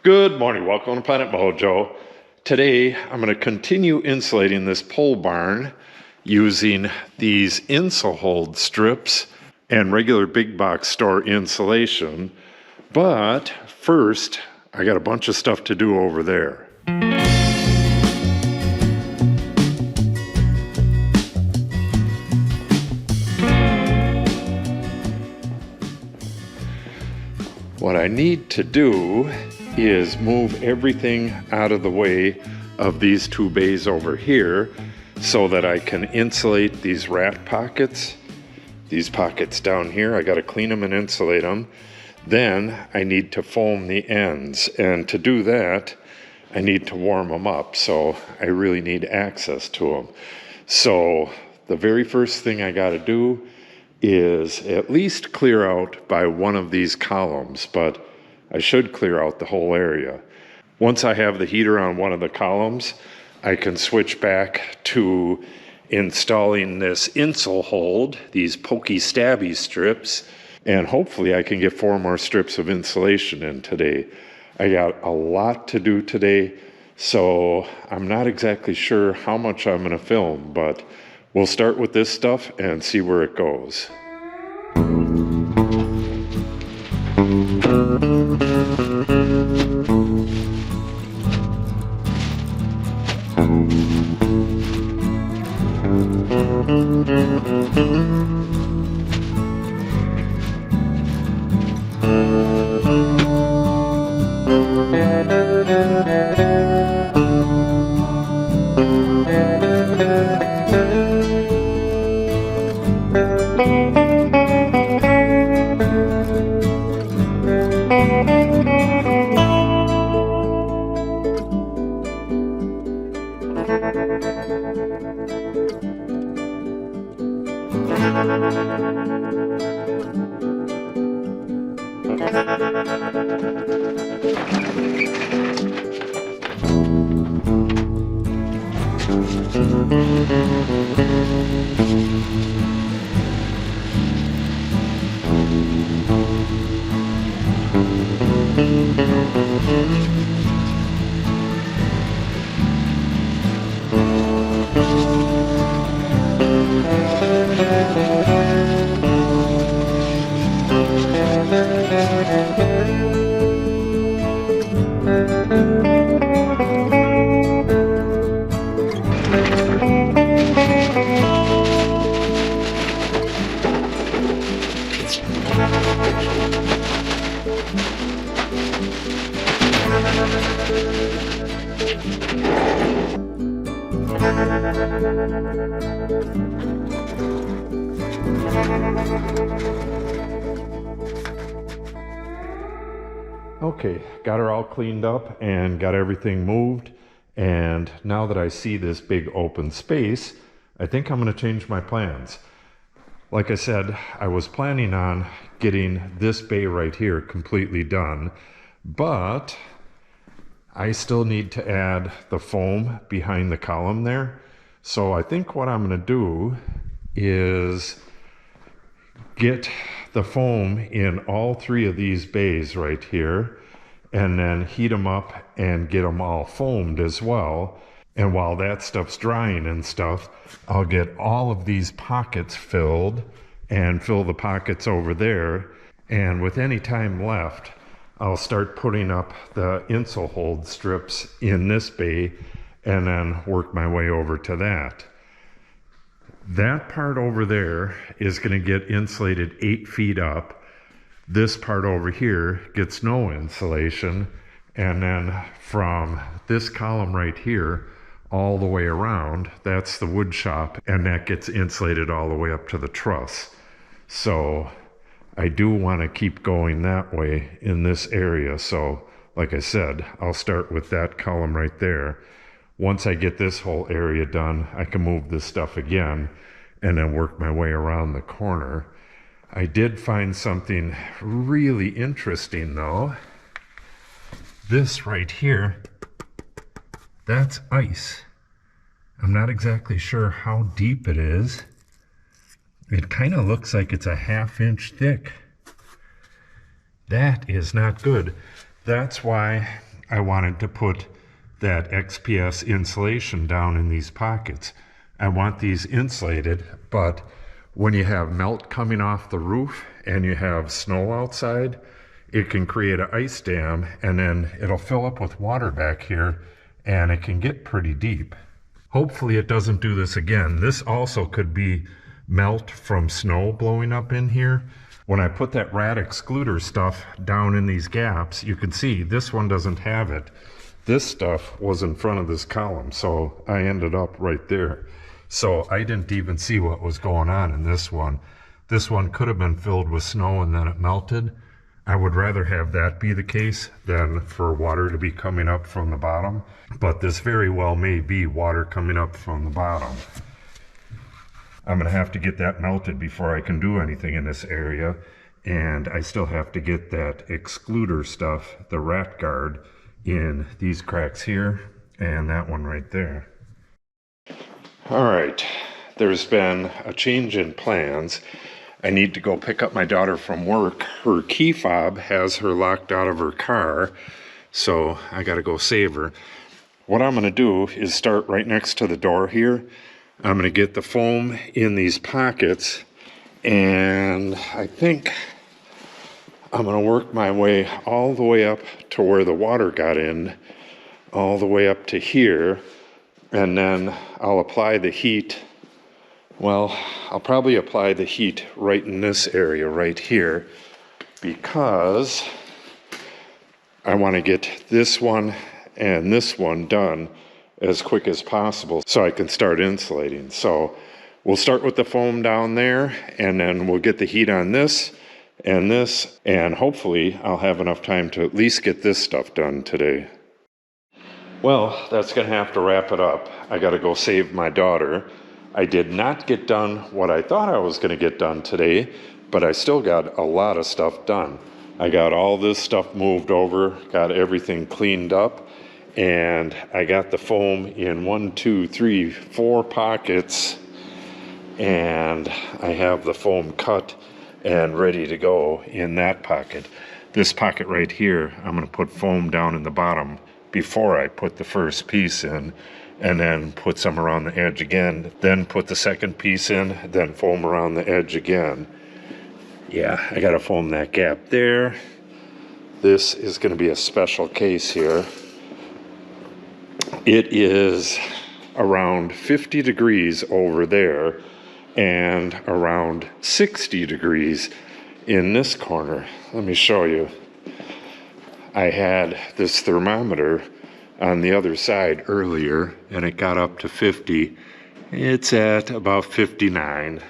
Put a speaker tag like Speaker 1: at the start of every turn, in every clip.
Speaker 1: Good morning, welcome to Planet Mojo. Today I'm going to continue insulating this pole barn using these Insulating strips and regular big box store insulation. But first, I got a bunch of stuff to do over there. What I need to do is move everything out of the way of these two bays over here so that I can insulate these rat pockets. These pockets down here, I got to clean them and insulate them. Then I need to foam the ends, and to do that I need to warm them up, so I really need access to them. So the very first thing I got to do is at least clear out by one of these columns, but I should clear out the whole area. Once I have the heater on one of the columns, I can switch back to installing this Insulating, these pokey stabby strips, and hopefully I can get 4 more strips of insulation in today. I got a lot to do today, so I'm not exactly sure how much I'm going to film, but we'll start with this stuff and see where it goes. Okay, got her all cleaned up and got everything moved, and now that I see this big open space, I think I'm going to change my plans. Like I said, I was planning on getting this bay right here completely done, but I still need to add the foam behind the column there. So I think what I'm going to do is get the foam in all 3 of these bays right here, and then heat them up and get them all foamed as well. And while that stuff's drying and stuff, I'll get all of these pockets filled and fill the pockets over there. And with any time left, I'll start putting up the Insulating strips in this bay and then work my way over to that. That part over there is going to get insulated 8 feet up. This part over here gets no insulation. And then from this column right here all the way around, that's the Woodshop, and that gets insulated all the way up to the truss. So I do want to keep going that way in this area. So like I said, I'll start with that column right there. Once I get this whole area done, I can move this stuff again and then work my way around the corner. I did find something really interesting though. This right here, that's ice. I'm not exactly sure how deep it is. It kind of looks like it's a 1/2 inch thick. That is not good. That's why I wanted to put that XPS insulation down in these pockets. I want these insulated, but when you have melt coming off the roof and you have snow outside, it can create an ice dam, and then it'll fill up with water back here, and it can get pretty deep. Hopefully it doesn't do this again. This also could be melt from snow blowing up in here. When I put that rat excluder stuff down in these gaps, you can see this one doesn't have it. This stuff was in front of this column, so I ended up right there. So I didn't even see what was going on in this one. This one could have been filled with snow and then it melted. I would rather have that be the case than for water to be coming up from the bottom. But this very well may be water coming up from the bottom. I'm going to have to get that melted before I can do anything in this area. And I still have to get that excluder stuff, the rat guard, in these cracks here and that one right there. All right, there's been a change in plans. I need to go pick up my daughter from work. Her key fob has her locked out of her car, so I gotta go save her. What I'm gonna do is start right next to the door here. I'm gonna get the foam in these pockets, and I think I'm gonna work my way all the way up to where the water got in, all the way up to here, and then I'll apply the heat. Well, I'll probably apply the heat right in this area right here, because I want to get this one and this one done as quick as possible so I can start insulating. So we'll start with the foam down there, and then we'll get the heat on this, and hopefully I'll have enough time to at least get this stuff done today. Well, that's going to have to wrap it up. I got to go save my daughter. I did not get done what I thought I was going to get done today, but I still got a lot of stuff done. I got all this stuff moved over, got everything cleaned up, and I got the foam in 1, 2, 3, 4 pockets, and I have the foam cut and ready to go in that pocket. This pocket right here, I'm going to put foam down in the bottom before I put the first piece in, and then put some around the edge again, then put the second piece in, then foam around the edge again. Yeah, I gotta foam that gap there. This is gonna be a special case here. It is around 50 degrees over there and around 60 degrees in this corner. Let me show you. I had this thermometer on the other side earlier, and it got up to 50. It's at about 59.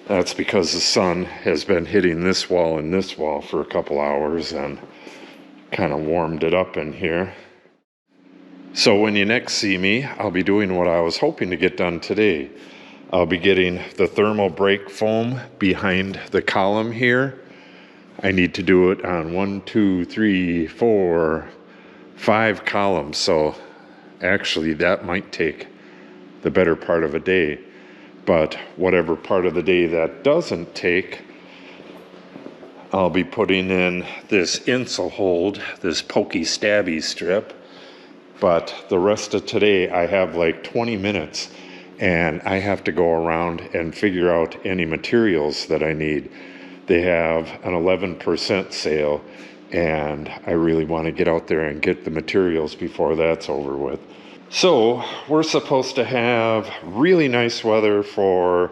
Speaker 1: That's because the sun has been hitting this wall and this wall for a couple hours and kind of warmed it up in here. So when you next see me, I'll be doing what I was hoping to get done today. I'll be getting the thermal break foam behind the column here. I need to do it on 1, 2, 3, 4, 5 columns, so actually that might take the better part of a day. But whatever part of the day that doesn't take, I'll be putting in this insul hold, this pokey stabby strip. But the rest of today I have like 20 minutes, and I have to go around and figure out any materials that I need. They have an 11% sale, and I really want to get out there and get the materials before that's over with. So we're supposed to have really nice weather for,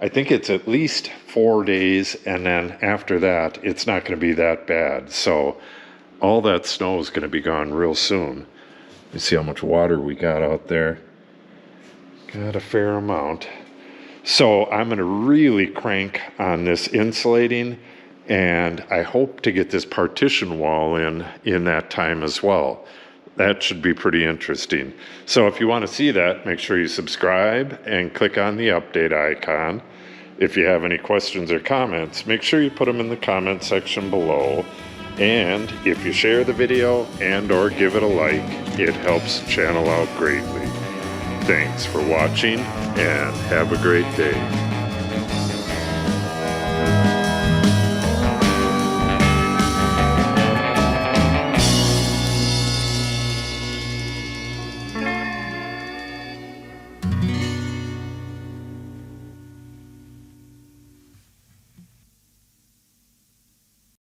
Speaker 1: I think it's at least 4 days, and then after that it's not going to be that bad. So all that snow is going to be gone real soon. You see how much water we got out there. Got a fair amount. So I'm going to really crank on this insulating, and I hope to get this partition wall in that time as well. That should be pretty interesting. So if you want to see that, make sure you subscribe and click on the update icon. If you have any questions or comments, make sure you put them in the comment section below. And if you share the video and or give it a like, it helps the channel out greatly. Thanks for watching, and have a great day.